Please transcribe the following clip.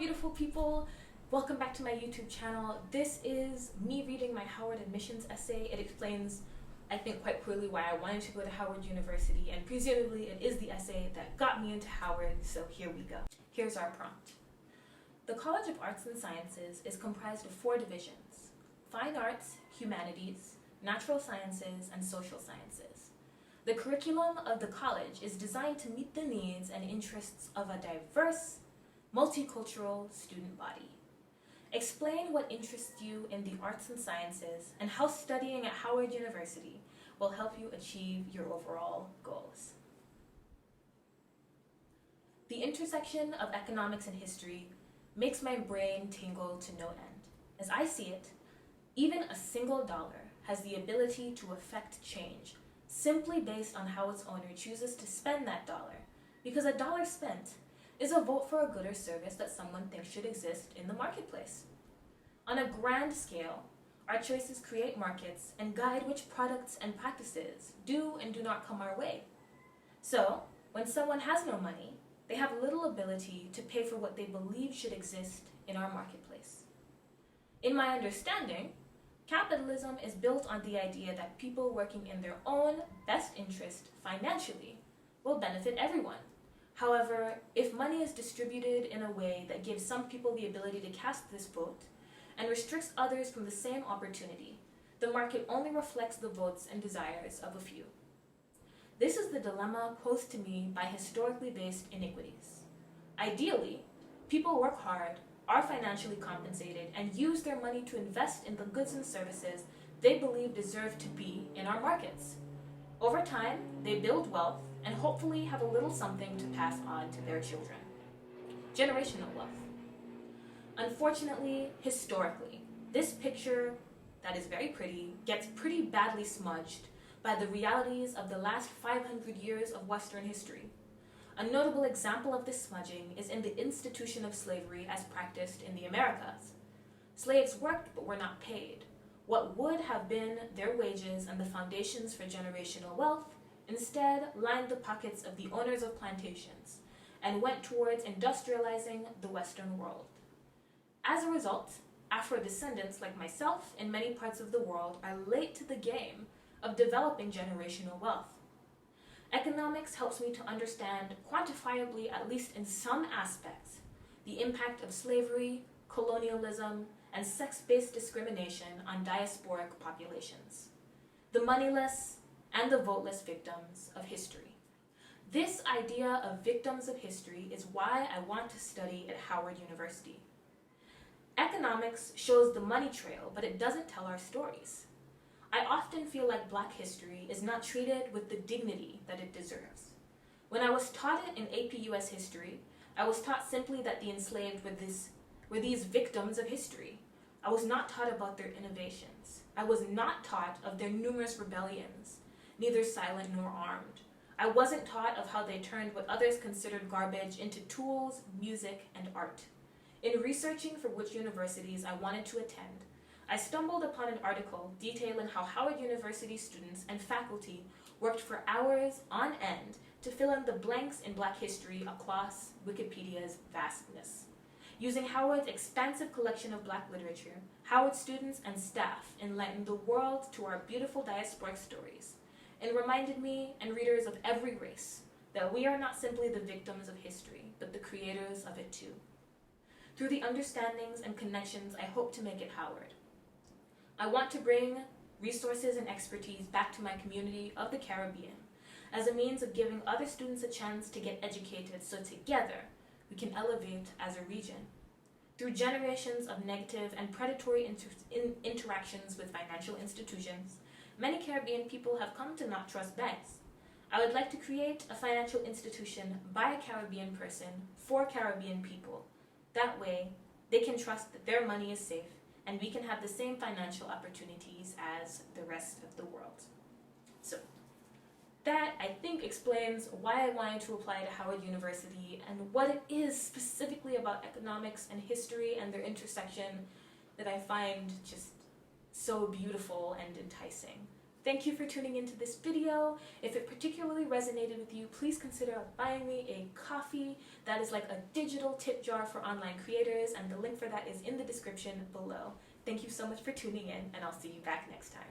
beautiful people. Welcome back to my YouTube channel. This is me reading my Howard admissions essay. It explains, I think, quite clearly why I wanted to go to Howard University, and presumably it is the essay that got me into Howard, so here we go. Here's our prompt. The College of Arts and Sciences is comprised of 4 divisions: Fine Arts, Humanities, Natural Sciences, and Social Sciences. The curriculum of the college is designed to meet the needs and interests of a diverse, multicultural student body. Explain what interests you in the arts and sciences and how studying at Howard University will help you achieve your overall goals. The intersection of economics and history makes my brain tingle to no end. As I see it, even a single dollar has the ability to affect change simply based on how its owner chooses to spend that dollar, because a dollar spent is a vote for a good or service that someone thinks should exist in the marketplace. On a grand scale, our choices create markets and guide which products and practices do and do not come our way. So, when someone has no money, they have little ability to pay for what they believe should exist in our marketplace. In my understanding, capitalism is built on the idea that people working in their own best interest financially will benefit everyone. However, if money is distributed in a way that gives some people the ability to cast this vote and restricts others from the same opportunity, the market only reflects the votes and desires of a few. This is the dilemma posed to me by historically based inequities. Ideally, people work hard, are financially compensated, and use their money to invest in the goods and services they believe deserve to be in our markets. Over time, they build wealth and hopefully have a little something to pass on to their children. Generational wealth. Unfortunately, historically, this picture that is very pretty gets pretty badly smudged by the realities of the last 500 years of Western history. A notable example of this smudging is in the institution of slavery as practiced in the Americas. Slaves worked but were not paid. What would have been their wages and the foundations for generational wealth instead lined the pockets of the owners of plantations and went towards industrializing the Western world. As a result, Afro-descendants like myself in many parts of the world are late to the game of developing generational wealth. Economics helps me to understand quantifiably, at least in some aspects, the impact of slavery, colonialism, and sex-based discrimination on diasporic populations, the moneyless and the voteless victims of history. This idea of victims of history is why I want to study at Howard University. Economics shows the money trail, but it doesn't tell our stories. I often feel like Black history is not treated with the dignity that it deserves. When I was taught it in AP US history, I was taught simply that the enslaved were these victims of history. I was not taught about their innovations. I was not taught of their numerous rebellions, neither silent nor armed. I wasn't taught of how they turned what others considered garbage into tools, music, and art. In researching for which universities I wanted to attend, I stumbled upon an article detailing how Howard University students and faculty worked for hours on end to fill in the blanks in Black history across Wikipedia's vastness. Using Howard's expansive collection of Black literature, Howard students and staff enlightened the world to our beautiful diasporic stories and reminded me and readers of every race that we are not simply the victims of history, but the creators of it too. Through the understandings and connections I hope to make at Howard, I want to bring resources and expertise back to my community of the Caribbean as a means of giving other students a chance to get educated so together we can elevate as a region. Through generations of negative and predatory interactions with financial institutions, many Caribbean people have come to not trust banks. I would like to create a financial institution by a Caribbean person for Caribbean people. That way, they can trust that their money is safe and we can have the same financial opportunities as the rest of the world. So, that, I think, explains why I wanted to apply to Howard University and what it is specifically about economics and history and their intersection that I find just so beautiful and enticing. Thank you for tuning into this video. If it particularly resonated with you, please consider buying me a coffee. That is like a digital tip jar for online creators, and the link for that is in the description below. Thank you so much for tuning in, and I'll see you back next time.